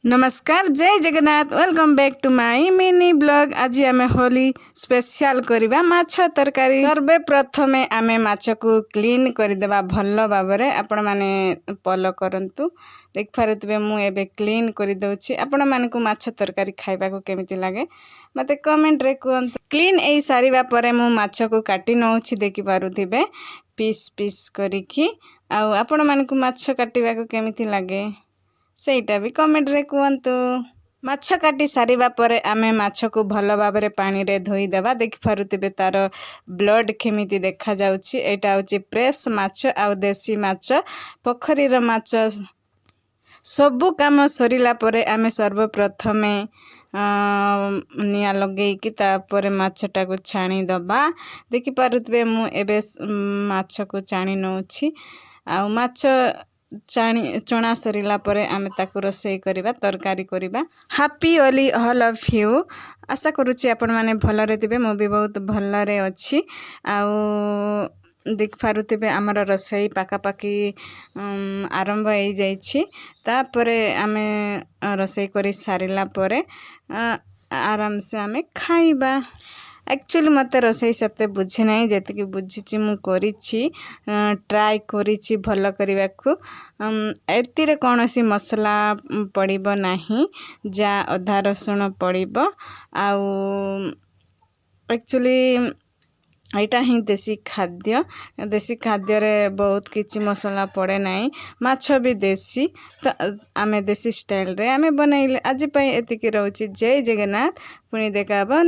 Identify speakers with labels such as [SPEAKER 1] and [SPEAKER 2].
[SPEAKER 1] नमस्कार जय Jagannath welcome back to my mini blog. आज आम होली स्पेशल करवा माछ तरकारी। सर्वे प्रथमे आम माछ को क्लीन करदेवा भल भाव आपण मैंने फॉलो करंतु। देख पारे मुझे क्लीन कर दउछि। आपण मानकु माछ तरकारी खाइबा को केमिति लागे मते कमेंट रे कहंतु। क्लीन एई सारिबा परे मु माछ को काटी नउछि देखि पारुथिबे पीस पीस करिकि। आ आपण मानकु माछ काटिबा को केमिति लागे सेटा भी कमेंट रे कहंतु। माछ काटी सारिबा परे आमे माछ को भल भाव रे पानी रे धोई देबा। देखि पारुथिबे तार ब्लड केमिति देखा जाउछि। एटा होछि फ्रेश माछ आ देसी माछ पोखरी रो माछ। सबु काम सरिला परे आमे सर्वप्रथमे निया लगे कि तापर माछटा को छाणी दबा। देखि पारुथिबे मु एबे माछ को छाणी नउछि। आ माछ चाणी चणा सरिला परे आमे ताकु रोसई करिबा तरकारी करिबा। Happy Holi all of you. आशा करूछि आपण माने भलरे दिबे। मु भी बहुत भलरे अछि। आ देख पारुथिबे हमर रोसई पाकापाकी आरंभ हो जाइछि। तापरे आमे रोसई करि सारिला परे आराम से आमे खाइबा। एक्चुअली मते रोसई सते बुझे नाही जेतिकी बुझिछि मु करिछि ट्राई करिछि भल करिबा को। एतिरे कोनोसी मसला पड़िबो नाही जा अधा रसुण पड़िबो। आ एक्चुअली एटा ही देसी खाद्य रे बहुत किछि मसला पड़े नाही। माछ भी देसी तो आमे देसी स्टाइल रे आमे बनाइले। आज पई एतिकी रहउछि। जय जगन्नाथ पुनी देखाबो।